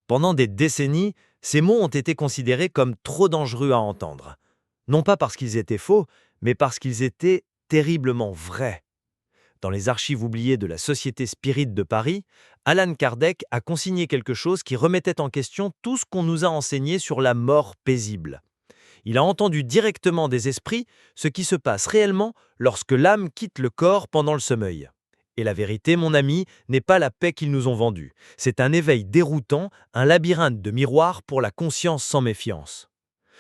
Pendant des décennies, ces mots ont été considérés comme trop dangereux à entendre. Non pas parce qu'ils étaient faux, mais parce qu'ils étaient terriblement vrais. Dans les archives oubliées de la Société Spirit de Paris, Allan Kardec a consigné quelque chose qui remettait en question tout ce qu'on nous a enseigné sur la mort paisible. Il a entendu directement des esprits ce qui se passe réellement lorsque l'âme quitte le corps pendant le sommeil. Et la vérité, mon ami, n'est pas la paix qu'ils nous ont vendue. C'est un éveil déroutant, un labyrinthe de miroirs pour la conscience sans méfiance.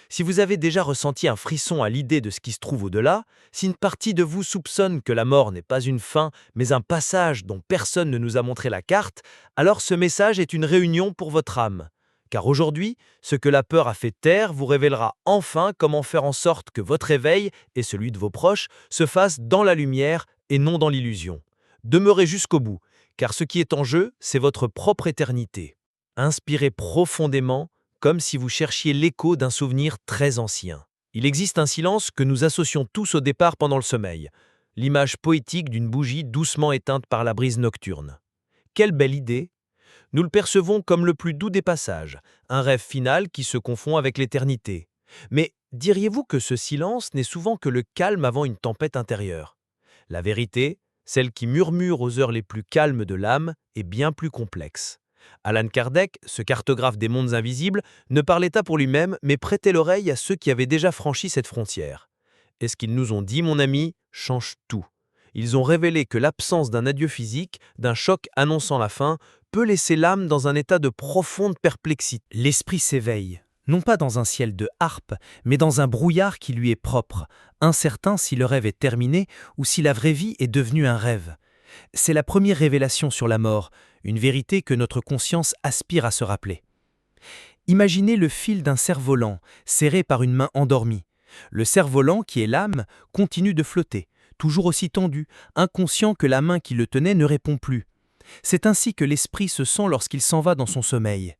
Si vous avez déjà ressenti un frisson à l'idée de ce qui se trouve au-delà, si une partie de vous soupçonne que la mort n'est pas une fin, mais un passage dont personne ne nous a montré la carte, alors ce message est une réunion pour votre âme. Car aujourd'hui, ce que la peur a fait taire vous révélera enfin comment faire en sorte que votre éveil et celui de vos proches se fassent dans la lumière et non dans l'illusion. Demeurez jusqu'au bout, car ce qui est en jeu, c'est votre propre éternité. Inspirez profondément, comme si vous cherchiez l'écho d'un souvenir très ancien. Il existe un silence que nous associons tous au départ pendant le sommeil, l'image poétique d'une bougie doucement éteinte par la brise nocturne. Quelle belle idée! Nous le percevons comme le plus doux des passages, un rêve final qui se confond avec l'éternité. Mais diriez-vous que ce silence n'est souvent que le calme avant une tempête intérieure? La vérité, celle qui murmure aux heures les plus calmes de l'âme, est bien plus complexe. Allan Kardec, ce cartographe des mondes invisibles, ne parlait pas pour lui-même, mais prêtait l'oreille à ceux qui avaient déjà franchi cette frontière. Et ce qu'ils nous ont dit, mon ami, change tout. Ils ont révélé que l'absence d'un adieu physique, d'un choc annonçant la fin, peut laisser l'âme dans un état de profonde perplexité. L'esprit s'éveille, non pas dans un ciel de harpe, mais dans un brouillard qui lui est propre, incertain si le rêve est terminé ou si la vraie vie est devenue un rêve. C'est la première révélation sur la mort, une vérité que notre conscience aspire à se rappeler. Imaginez le fil d'un cerf-volant, serré par une main endormie. Le cerf-volant, qui est l'âme, continue de flotter, toujours aussi tendu, inconscient que la main qui le tenait ne répond plus. C'est ainsi que l'esprit se sent lorsqu'il s'en va dans son sommeil.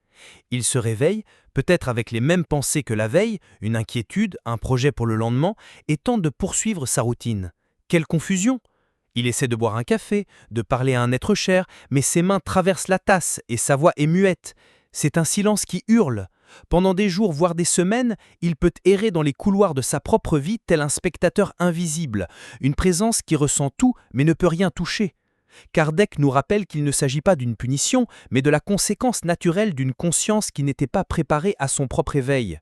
Il se réveille, peut-être avec les mêmes pensées que la veille, une inquiétude, un projet pour le lendemain, et tente de poursuivre sa routine. Quelle confusion! Il essaie de boire un café, de parler à un être cher, mais ses mains traversent la tasse et sa voix est muette. C'est un silence qui hurle. Pendant des jours, voire des semaines, il peut errer dans les couloirs de sa propre vie tel un spectateur invisible, une présence qui ressent tout mais ne peut rien toucher. Kardec nous rappelle qu'il ne s'agit pas d'une punition, mais de la conséquence naturelle d'une conscience qui n'était pas préparée à son propre éveil.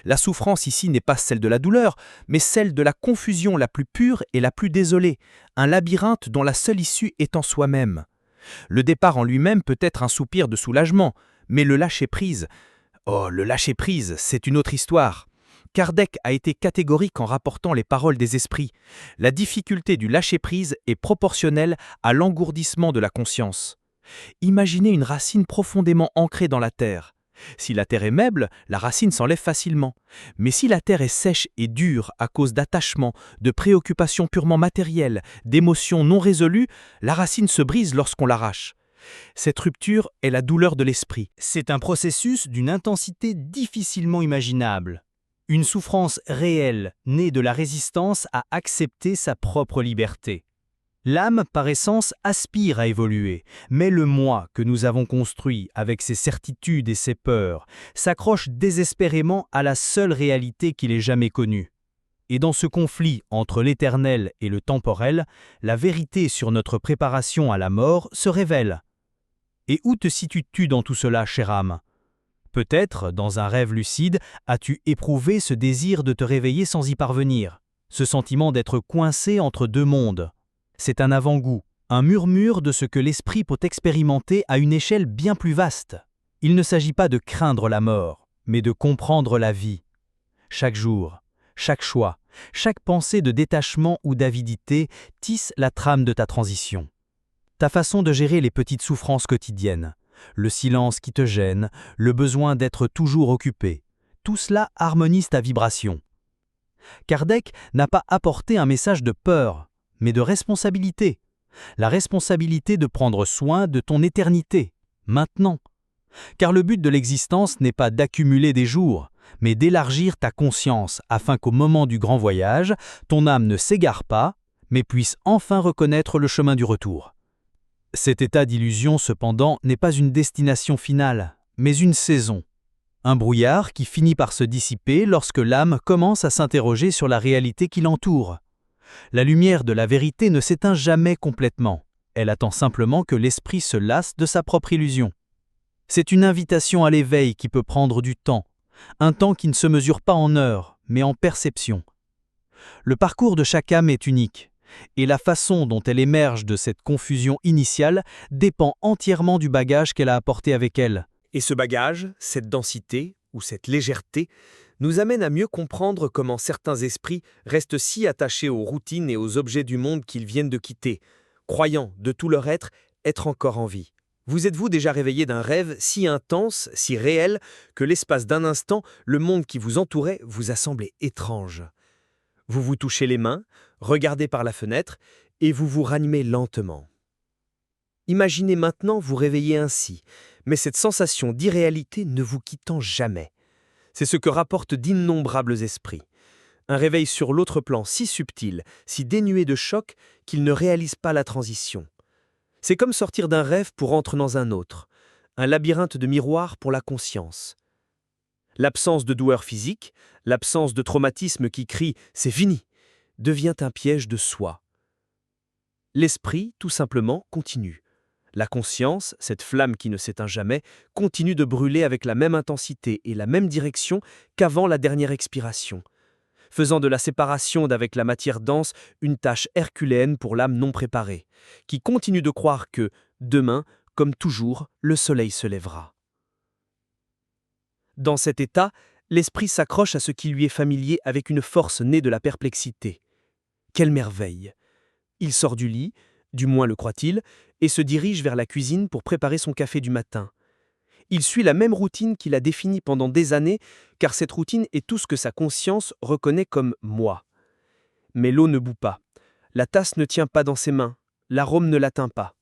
La souffrance ici n'est pas celle de la douleur, mais celle de la confusion la plus pure et la plus désolée, un labyrinthe dont la seule issue est en soi-même. Le départ en lui-même peut être un soupir de soulagement, mais le lâcher-prise, le lâcher-prise, c'est une autre histoire. Kardec a été catégorique en rapportant les paroles des esprits. La difficulté du lâcher-prise est proportionnelle à l'engourdissement de la conscience. Imaginez une racine profondément ancrée dans la terre. Si la terre est meuble, la racine s'enlève facilement. Mais si la terre est sèche et dure à cause d'attachements, de préoccupations purement matérielles, d'émotions non résolues, la racine se brise lorsqu'on l'arrache. Cette rupture est la douleur de l'esprit. C'est un processus d'une intensité difficilement imaginable. Une souffrance réelle, née de la résistance à accepter sa propre liberté. L'âme, par essence, aspire à évoluer, mais le moi que nous avons construit avec ses certitudes et ses peurs s'accroche désespérément à la seule réalité qu'il ait jamais connue. Et dans ce conflit entre l'éternel et le temporel, la vérité sur notre préparation à la mort se révèle. Et où te situes-tu dans tout cela, chère âme ? Peut-être, dans un rêve lucide, as-tu éprouvé ce désir de te réveiller sans y parvenir, ce sentiment d'être coincé entre deux mondes. C'est un avant-goût, un murmure de ce que l'esprit peut expérimenter à une échelle bien plus vaste. Il ne s'agit pas de craindre la mort, mais de comprendre la vie. Chaque jour, chaque choix, chaque pensée de détachement ou d'avidité tisse la trame de ta transition. Ta façon de gérer les petites souffrances quotidiennes, le silence qui te gêne, le besoin d'être toujours occupé, tout cela harmonise ta vibration. Kardec n'a pas apporté un message de peur, mais de responsabilité. La responsabilité de prendre soin de ton éternité, maintenant. Car le but de l'existence n'est pas d'accumuler des jours, mais d'élargir ta conscience afin qu'au moment du grand voyage, ton âme ne s'égare pas, mais puisse enfin reconnaître le chemin du retour. Cet état d'illusion, cependant, n'est pas une destination finale, mais une saison. Un brouillard qui finit par se dissiper lorsque l'âme commence à s'interroger sur la réalité qui l'entoure. La lumière de la vérité ne s'éteint jamais complètement. Elle attend simplement que l'esprit se lasse de sa propre illusion. C'est une invitation à l'éveil qui peut prendre du temps, un temps qui ne se mesure pas en heures, mais en perception. Le parcours de chaque âme est unique, et la façon dont elle émerge de cette confusion initiale dépend entièrement du bagage qu'elle a apporté avec elle. Et ce bagage, cette densité ou cette légèreté, nous amène à mieux comprendre comment certains esprits restent si attachés aux routines et aux objets du monde qu'ils viennent de quitter, croyant de tout leur être encore en vie. Vous êtes-vous déjà réveillé d'un rêve si intense, si réel, que l'espace d'un instant, le monde qui vous entourait vous a semblé étrange? Vous vous touchez les mains, regardez par la fenêtre, et vous vous ranimez lentement. Imaginez maintenant vous réveiller ainsi, mais cette sensation d'irréalité ne vous quittant jamais. C'est ce que rapportent d'innombrables esprits. Un réveil sur l'autre plan si subtil, si dénué de choc qu'ils ne réalisent pas la transition. C'est comme sortir d'un rêve pour entrer dans un autre, un labyrinthe de miroirs pour la conscience. L'absence de douleur physique, l'absence de traumatisme qui crie « c'est fini » devient un piège de soi. L'esprit, tout simplement, continue. La conscience, cette flamme qui ne s'éteint jamais, continue de brûler avec la même intensité et la même direction qu'avant la dernière expiration, faisant de la séparation d'avec la matière dense une tâche herculéenne pour l'âme non préparée, qui continue de croire que, demain, comme toujours, le soleil se lèvera. Dans cet état, l'esprit s'accroche à ce qui lui est familier avec une force née de la perplexité. Quelle merveille! Il sort du lit, du moins le croit-il, et se dirige vers la cuisine pour préparer son café du matin. Il suit la même routine qu'il a définie pendant des années, car cette routine est tout ce que sa conscience reconnaît comme « moi ». Mais l'eau ne bout pas. La tasse ne tient pas dans ses mains. L'arôme ne l'atteint pas.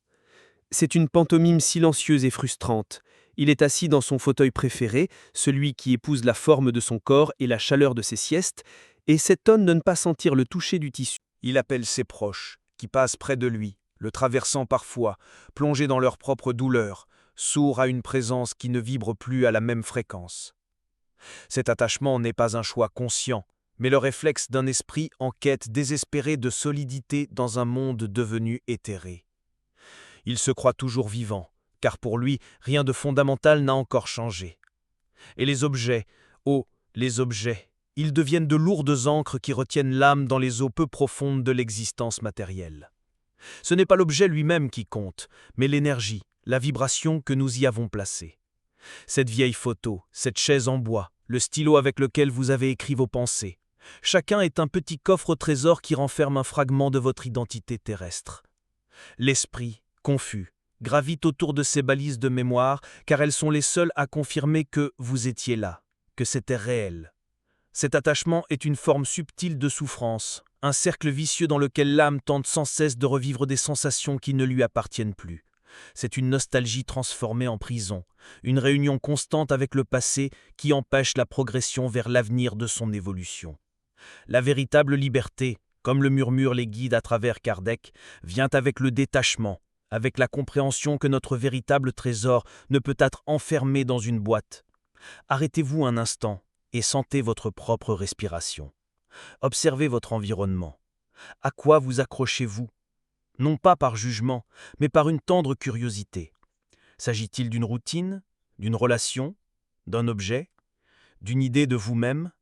C'est une pantomime silencieuse et frustrante. Il est assis dans son fauteuil préféré, celui qui épouse la forme de son corps et la chaleur de ses siestes, et s'étonne de ne pas sentir le toucher du tissu. Il appelle ses proches, qui passent près de lui, le traversant parfois, plongés dans leur propre douleur, sourds à une présence qui ne vibre plus à la même fréquence. Cet attachement n'est pas un choix conscient, mais le réflexe d'un esprit en quête désespérée de solidité dans un monde devenu éthéré. Il se croit toujours vivant, car pour lui, rien de fondamental n'a encore changé. Et les objets, oh, les objets, ils deviennent de lourdes ancres qui retiennent l'âme dans les eaux peu profondes de l'existence matérielle. Ce n'est pas l'objet lui-même qui compte, mais l'énergie, la vibration que nous y avons placée. Cette vieille photo, cette chaise en bois, le stylo avec lequel vous avez écrit vos pensées, chacun est un petit coffre au trésor qui renferme un fragment de votre identité terrestre. L'esprit, confus, gravite autour de ces balises de mémoire, car elles sont les seules à confirmer que vous étiez là, que c'était réel. Cet attachement est une forme subtile de souffrance, un cercle vicieux dans lequel l'âme tente sans cesse de revivre des sensations qui ne lui appartiennent plus. C'est une nostalgie transformée en prison, une réunion constante avec le passé qui empêche la progression vers l'avenir de son évolution. La véritable liberté, comme le murmurent les guides à travers Kardec, vient avec le détachement, avec la compréhension que notre véritable trésor ne peut être enfermé dans une boîte. Arrêtez-vous un instant et sentez votre propre respiration. Observez votre environnement. À quoi vous accrochez-vous? Non pas par jugement, mais par une tendre curiosité. S'agit-il d'une routine, d'une relation, d'un objet, d'une idée de vous-même?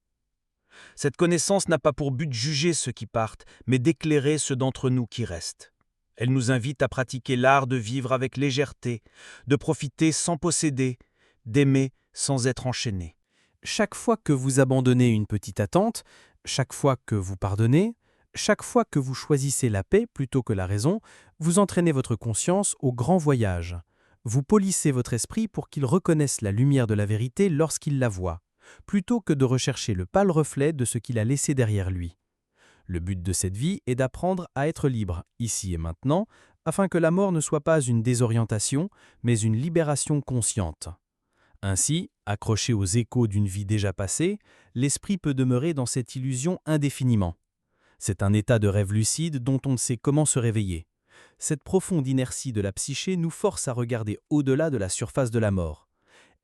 Cette connaissance n'a pas pour but de juger ceux qui partent, mais d'éclairer ceux d'entre nous qui restent. Elle nous invite à pratiquer l'art de vivre avec légèreté, de profiter sans posséder, d'aimer sans être enchaîné. Chaque fois que vous abandonnez une petite attente, chaque fois que vous pardonnez, chaque fois que vous choisissez la paix plutôt que la raison, vous entraînez votre conscience au grand voyage. Vous polissez votre esprit pour qu'il reconnaisse la lumière de la vérité lorsqu'il la voit, plutôt que de rechercher le pâle reflet de ce qu'il a laissé derrière lui. Le but de cette vie est d'apprendre à être libre, ici et maintenant, afin que la mort ne soit pas une désorientation, mais une libération consciente. Ainsi, accroché aux échos d'une vie déjà passée, l'esprit peut demeurer dans cette illusion indéfiniment. C'est un état de rêve lucide dont on ne sait comment se réveiller. Cette profonde inertie de la psyché nous force à regarder au-delà de la surface de la mort.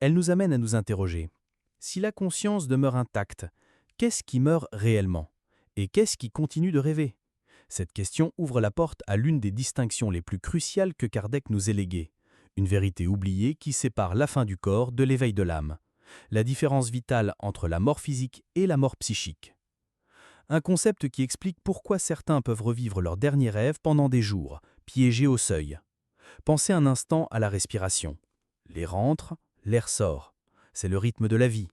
Elle nous amène à nous interroger. Si la conscience demeure intacte, qu'est-ce qui meurt réellement? Et qu'est-ce qui continue de rêver? Cette question ouvre la porte à l'une des distinctions les plus cruciales que Kardec nous ait léguées. Une vérité oubliée qui sépare la fin du corps de l'éveil de l'âme. La différence vitale entre la mort physique et la mort psychique. Un concept qui explique pourquoi certains peuvent revivre leurs derniers rêves pendant des jours, piégés au seuil. Pensez un instant à la respiration. L'air entre, l'air sort. C'est le rythme de la vie.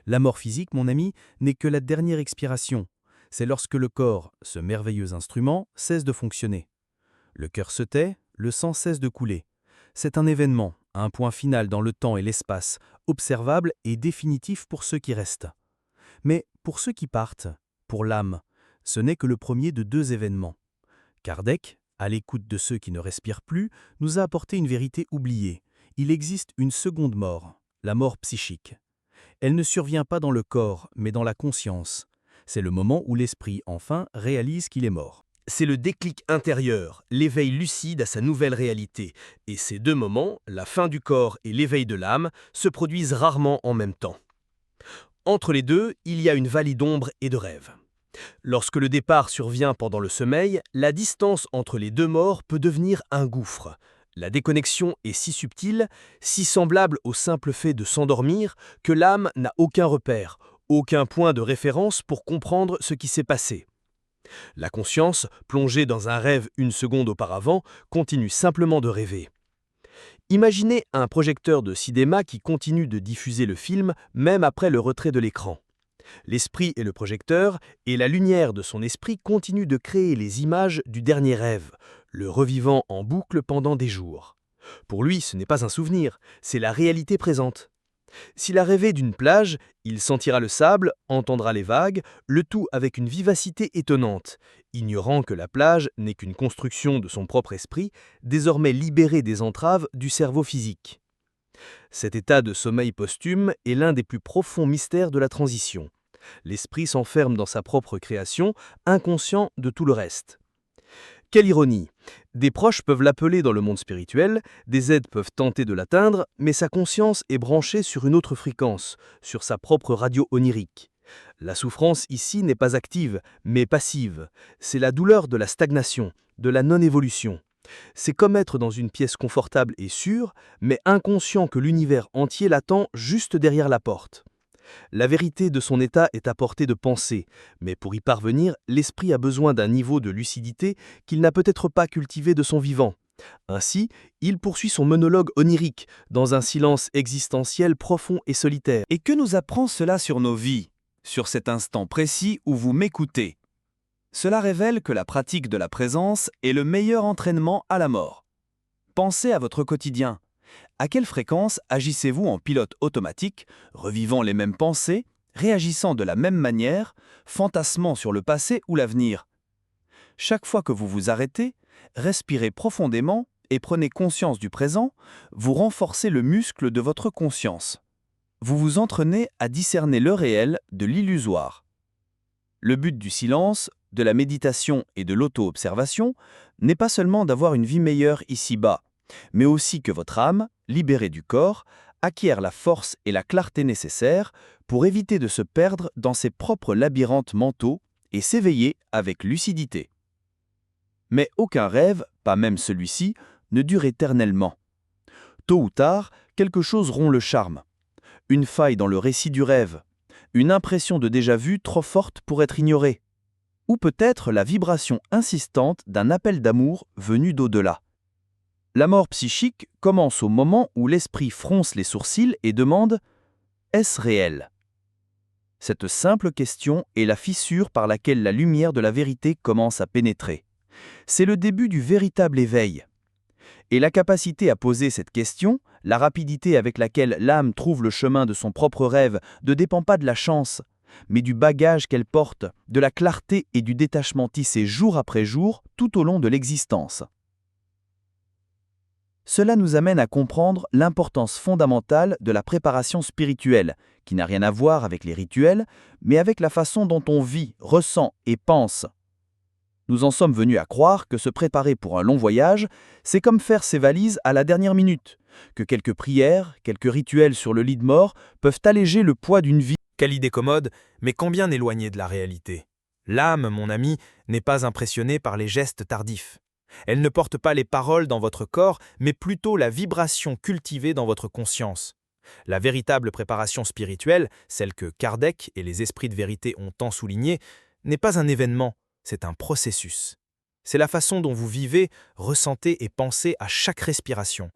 La mort physique, mon ami, n'est que la dernière expiration. C'est lorsque le corps, ce merveilleux instrument, cesse de fonctionner. Le cœur se tait, le sang cesse de couler. C'est un événement, un point final dans le temps et l'espace, observable et définitif pour ceux qui restent. Mais pour ceux qui partent, pour l'âme, ce n'est que le premier de deux événements. Kardec, à l'écoute de ceux qui ne respirent plus, nous a apporté une vérité oubliée. Il existe une seconde mort, la mort psychique. Elle ne survient pas dans le corps, mais dans la conscience. C'est le moment où l'esprit, enfin, réalise qu'il est mort. C'est le déclic intérieur, l'éveil lucide à sa nouvelle réalité. Et ces deux moments, la fin du corps et l'éveil de l'âme, se produisent rarement en même temps. Entre les deux, il y a une vallée d'ombre et de rêve. Lorsque le départ survient pendant le sommeil, la distance entre les deux morts peut devenir un gouffre. La déconnexion est si subtile, si semblable au simple fait de s'endormir, que l'âme n'a aucun repère, aucun point de référence pour comprendre ce qui s'est passé. La conscience, plongée dans un rêve une seconde auparavant, continue simplement de rêver. Imaginez un projecteur de cinéma qui continue de diffuser le film même après le retrait de l'écran. L'esprit et le projecteur, et la lumière de son esprit continuent de créer les images du dernier rêve, le revivant en boucle pendant des jours. Pour lui, ce n'est pas un souvenir, c'est la réalité présente. S'il a rêvé d'une plage, il sentira le sable, entendra les vagues, le tout avec une vivacité étonnante, ignorant que la plage n'est qu'une construction de son propre esprit, désormais libéré des entraves du cerveau physique. Cet état de sommeil posthume est l'un des plus profonds mystères de la transition. L'esprit s'enferme dans sa propre création, inconscient de tout le reste. Quelle ironie! Des proches peuvent l'appeler dans le monde spirituel, des aides peuvent tenter de l'atteindre, mais sa conscience est branchée sur une autre fréquence, sur sa propre radio onirique. La souffrance ici n'est pas active, mais passive. C'est la douleur de la stagnation, de la non-évolution. C'est comme être dans une pièce confortable et sûre, mais inconscient que l'univers entier l'attend juste derrière la porte. La vérité de son état est à portée de pensée, mais pour y parvenir, l'esprit a besoin d'un niveau de lucidité qu'il n'a peut-être pas cultivé de son vivant. Ainsi, il poursuit son monologue onirique, dans un silence existentiel profond et solitaire. Et que nous apprend cela sur nos vies, sur cet instant précis où vous m'écoutez? Cela révèle que la pratique de la présence est le meilleur entraînement à la mort. Pensez à votre quotidien. À quelle fréquence agissez-vous en pilote automatique, revivant les mêmes pensées, réagissant de la même manière, fantasmant sur le passé ou l'avenir? Chaque fois que vous vous arrêtez, respirez profondément et prenez conscience du présent, vous renforcez le muscle de votre conscience. Vous vous entraînez à discerner le réel de l'illusoire. Le but du silence, de la méditation et de l'auto-observation n'est pas seulement d'avoir une vie meilleure ici-bas, mais aussi que votre âme, libérée du corps, acquiert la force et la clarté nécessaires pour éviter de se perdre dans ses propres labyrinthes mentaux et s'éveiller avec lucidité. Mais aucun rêve, pas même celui-ci, ne dure éternellement. Tôt ou tard, quelque chose rompt le charme. Une faille dans le récit du rêve, une impression de déjà-vu trop forte pour être ignorée, ou peut-être la vibration insistante d'un appel d'amour venu d'au-delà. La mort psychique commence au moment où l'esprit fronce les sourcils et demande « Est-ce réel ?» Cette simple question est la fissure par laquelle la lumière de la vérité commence à pénétrer. C'est le début du véritable éveil. Et la capacité à poser cette question, la rapidité avec laquelle l'âme trouve le chemin de son propre rêve ne dépend pas de la chance, mais du bagage qu'elle porte, de la clarté et du détachement tissé jour après jour tout au long de l'existence. Cela nous amène à comprendre l'importance fondamentale de la préparation spirituelle, qui n'a rien à voir avec les rituels, mais avec la façon dont on vit, ressent et pense. Nous en sommes venus à croire que se préparer pour un long voyage, c'est comme faire ses valises à la dernière minute, que quelques prières, quelques rituels sur le lit de mort peuvent alléger le poids d'une vie. Quelle idée commode, mais combien éloignée de la réalité. L'âme, mon ami, n'est pas impressionnée par les gestes tardifs. Elle ne porte pas les paroles dans votre corps, mais plutôt la vibration cultivée dans votre conscience. La véritable préparation spirituelle, celle que Kardec et les esprits de vérité ont tant soulignée, n'est pas un événement, c'est un processus. C'est la façon dont vous vivez, ressentez et pensez à chaque respiration.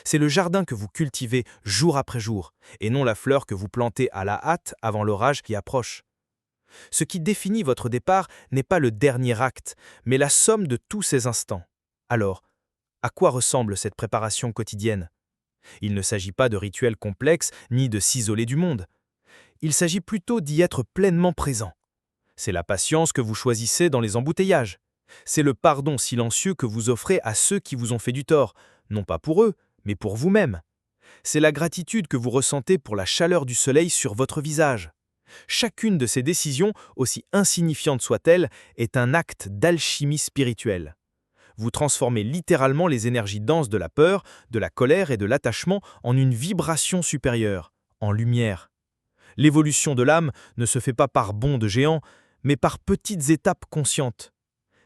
C'est le jardin que vous cultivez jour après jour, et non la fleur que vous plantez à la hâte avant l'orage qui approche. Ce qui définit votre départ n'est pas le dernier acte, mais la somme de tous ces instants. Alors, à quoi ressemble cette préparation quotidienne ? Il ne s'agit pas de rituels complexes ni de s'isoler du monde. Il s'agit plutôt d'y être pleinement présent. C'est la patience que vous choisissez dans les embouteillages. C'est le pardon silencieux que vous offrez à ceux qui vous ont fait du tort, non pas pour eux, mais pour vous-même. C'est la gratitude que vous ressentez pour la chaleur du soleil sur votre visage. Chacune de ces décisions, aussi insignifiante soit-elle, est un acte d'alchimie spirituelle. Vous transformez littéralement les énergies denses de la peur, de la colère et de l'attachement en une vibration supérieure, en lumière. L'évolution de l'âme ne se fait pas par bonds de géant, mais par petites étapes conscientes.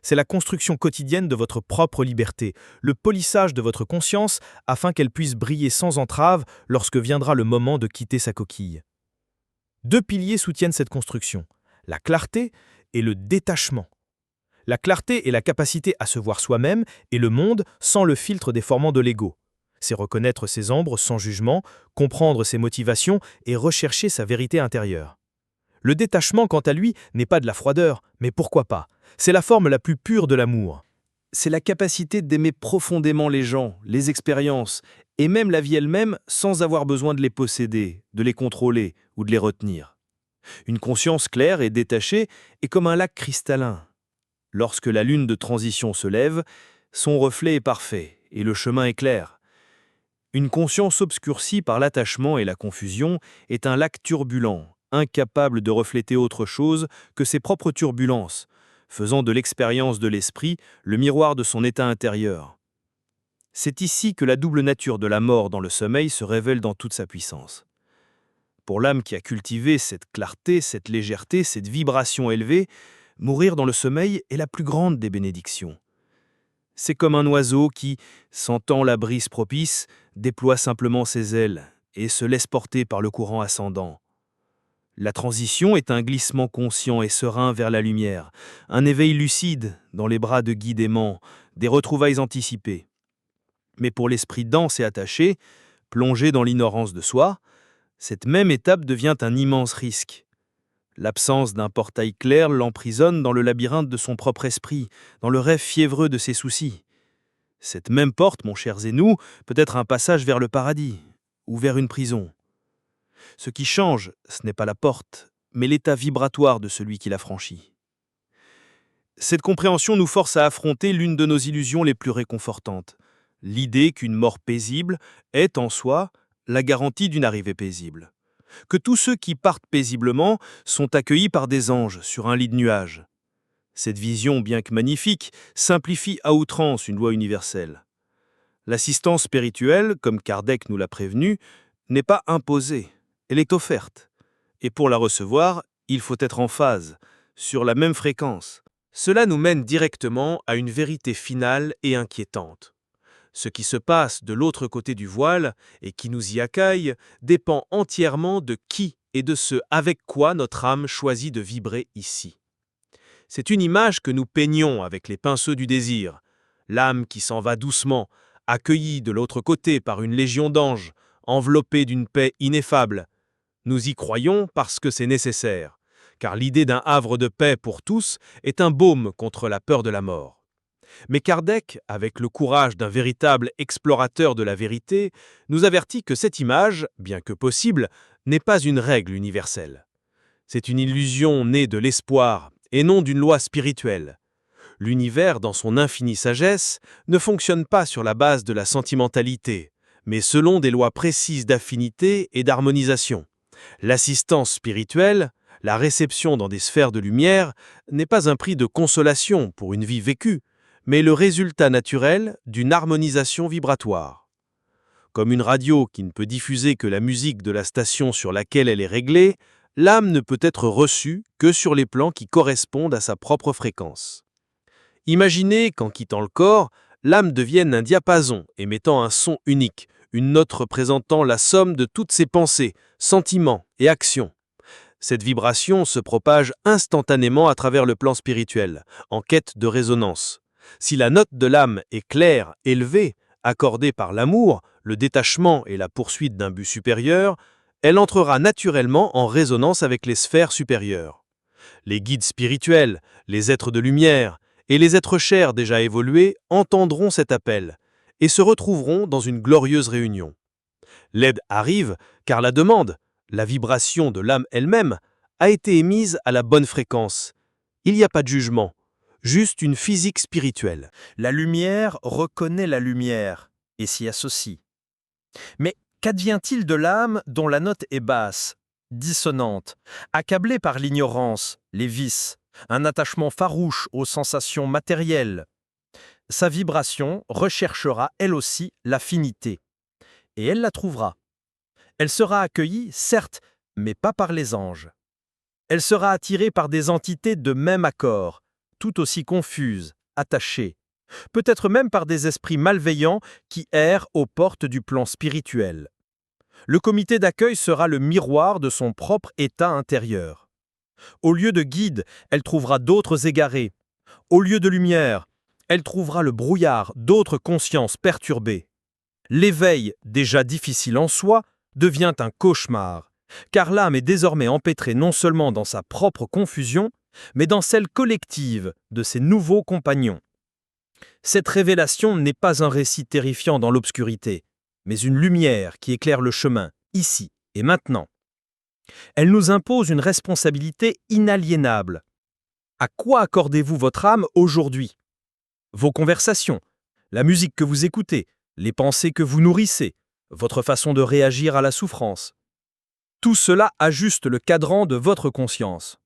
C'est la construction quotidienne de votre propre liberté, le polissage de votre conscience afin qu'elle puisse briller sans entrave lorsque viendra le moment de quitter sa coquille. Deux piliers soutiennent cette construction, la clarté et le détachement. La clarté est la capacité à se voir soi-même et le monde sans le filtre déformant de l'ego. C'est reconnaître ses ombres sans jugement, comprendre ses motivations et rechercher sa vérité intérieure. Le détachement, quant à lui, n'est pas de la froideur, mais pourquoi pas ? C'est la forme la plus pure de l'amour. C'est la capacité d'aimer profondément les gens, les expériences, et même la vie elle-même sans avoir besoin de les posséder, de les contrôler ou de les retenir. Une conscience claire et détachée est comme un lac cristallin. Lorsque la lune de transition se lève, son reflet est parfait et le chemin est clair. Une conscience obscurcie par l'attachement et la confusion est un lac turbulent, incapable de refléter autre chose que ses propres turbulences, faisant de l'expérience de l'esprit le miroir de son état intérieur. C'est ici que la double nature de la mort dans le sommeil se révèle dans toute sa puissance. Pour l'âme qui a cultivé cette clarté, cette légèreté, cette vibration élevée, mourir dans le sommeil est la plus grande des bénédictions. C'est comme un oiseau qui, sentant la brise propice, déploie simplement ses ailes et se laisse porter par le courant ascendant. La transition est un glissement conscient et serein vers la lumière, un éveil lucide dans les bras de guides aimants, des retrouvailles anticipées. Mais pour l'esprit dense et attaché, plongé dans l'ignorance de soi, cette même étape devient un immense risque. L'absence d'un portail clair l'emprisonne dans le labyrinthe de son propre esprit, dans le rêve fiévreux de ses soucis. Cette même porte, mon cher Zénou, peut être un passage vers le paradis, ou vers une prison. Ce qui change, ce n'est pas la porte, mais l'état vibratoire de celui qui la franchit. Cette compréhension nous force à affronter l'une de nos illusions les plus réconfortantes, l'idée qu'une mort paisible est en soi la garantie d'une arrivée paisible. Que tous ceux qui partent paisiblement sont accueillis par des anges sur un lit de nuages. Cette vision, bien que magnifique, simplifie à outrance une loi universelle. L'assistance spirituelle, comme Kardec nous l'a prévenu, n'est pas imposée, elle est offerte. Et pour la recevoir, il faut être en phase, sur la même fréquence. Cela nous mène directement à une vérité finale et inquiétante. Ce qui se passe de l'autre côté du voile et qui nous y accueille dépend entièrement de qui et de ce avec quoi notre âme choisit de vibrer ici. C'est une image que nous peignons avec les pinceaux du désir, l'âme qui s'en va doucement, accueillie de l'autre côté par une légion d'anges, enveloppée d'une paix ineffable. Nous y croyons parce que c'est nécessaire, car l'idée d'un havre de paix pour tous est un baume contre la peur de la mort. Mais Kardec, avec le courage d'un véritable explorateur de la vérité, nous avertit que cette image, bien que possible, n'est pas une règle universelle. C'est une illusion née de l'espoir et non d'une loi spirituelle. L'univers, dans son infinie sagesse, ne fonctionne pas sur la base de la sentimentalité, mais selon des lois précises d'affinité et d'harmonisation. L'assistance spirituelle, la réception dans des sphères de lumière, n'est pas un prix de consolation pour une vie vécue, mais le résultat naturel d'une harmonisation vibratoire. Comme une radio qui ne peut diffuser que la musique de la station sur laquelle elle est réglée, l'âme ne peut être reçue que sur les plans qui correspondent à sa propre fréquence. Imaginez qu'en quittant le corps, l'âme devienne un diapason émettant un son unique, une note représentant la somme de toutes ses pensées, sentiments et actions. Cette vibration se propage instantanément à travers le plan spirituel, en quête de résonance. Si la note de l'âme est claire, élevée, accordée par l'amour, le détachement et la poursuite d'un but supérieur, elle entrera naturellement en résonance avec les sphères supérieures. Les guides spirituels, les êtres de lumière et les êtres chers déjà évolués entendront cet appel et se retrouveront dans une glorieuse réunion. L'aide arrive car la demande, la vibration de l'âme elle-même, a été émise à la bonne fréquence. Il n'y a pas de jugement, juste une physique spirituelle. La lumière reconnaît la lumière et s'y associe. Mais qu'advient-il de l'âme dont la note est basse, dissonante, accablée par l'ignorance, les vices, un attachement farouche aux sensations matérielles? Sa vibration recherchera elle aussi l'affinité, et elle la trouvera. Elle sera accueillie, certes, mais pas par les anges. Elle sera attirée par des entités de même accord, tout aussi confuses, attachées, peut-être même par des esprits malveillants qui errent aux portes du plan spirituel. Le comité d'accueil sera le miroir de son propre état intérieur. Au lieu de guide, elle trouvera d'autres égarés. Au lieu de lumière, elle trouvera le brouillard d'autres consciences perturbées. L'éveil, déjà difficile en soi, devient un cauchemar, car l'âme est désormais empêtrée non seulement dans sa propre confusion, mais dans celle collective de ses nouveaux compagnons. Cette révélation n'est pas un récit terrifiant dans l'obscurité, mais une lumière qui éclaire le chemin, ici et maintenant. Elle nous impose une responsabilité inaliénable. À quoi accordez-vous votre âme aujourd'hui? Vos conversations, la musique que vous écoutez, les pensées que vous nourrissez, votre façon de réagir à la souffrance. Tout cela ajuste le cadran de votre conscience.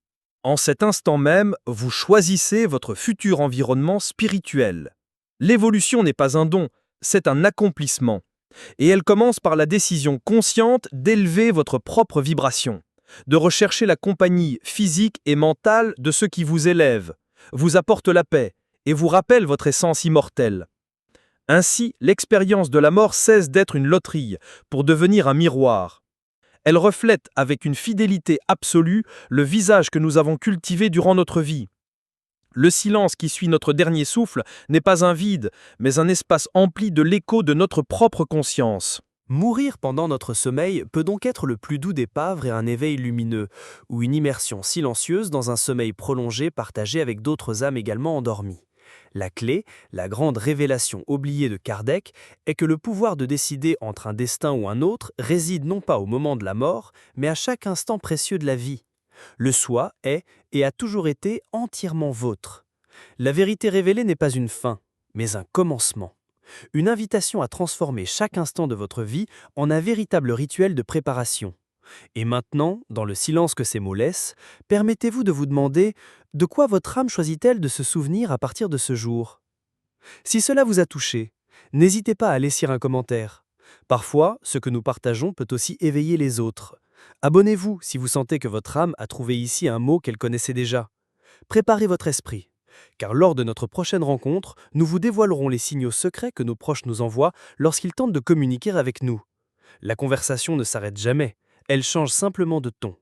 En cet instant même, vous choisissez votre futur environnement spirituel. L'évolution n'est pas un don, c'est un accomplissement. Et elle commence par la décision consciente d'élever votre propre vibration, de rechercher la compagnie physique et mentale de ceux qui vous élèvent, vous apportent la paix et vous rappellent votre essence immortelle. Ainsi, l'expérience de la mort cesse d'être une loterie pour devenir un miroir. Elle reflète avec une fidélité absolue le visage que nous avons cultivé durant notre vie. Le silence qui suit notre dernier souffle n'est pas un vide, mais un espace empli de l'écho de notre propre conscience. Mourir pendant notre sommeil peut donc être le plus doux des pavres et un éveil lumineux, ou une immersion silencieuse dans un sommeil prolongé partagé avec d'autres âmes également endormies. La clé, la grande révélation oubliée de Kardec, est que le pouvoir de décider entre un destin ou un autre réside non pas au moment de la mort, mais à chaque instant précieux de la vie. Le soi est et a toujours été entièrement vôtre. La vérité révélée n'est pas une fin, mais un commencement. Une invitation à transformer chaque instant de votre vie en un véritable rituel de préparation. Et maintenant, dans le silence que ces mots laissent, permettez-vous de vous demander de quoi votre âme choisit-elle de se souvenir à partir de ce jour. Si cela vous a touché, n'hésitez pas à laisser un commentaire. Parfois, ce que nous partageons peut aussi éveiller les autres. Abonnez-vous si vous sentez que votre âme a trouvé ici un mot qu'elle connaissait déjà. Préparez votre esprit, car lors de notre prochaine rencontre, nous vous dévoilerons les signaux secrets que nos proches nous envoient lorsqu'ils tentent de communiquer avec nous. La conversation ne s'arrête jamais, elle change simplement de ton.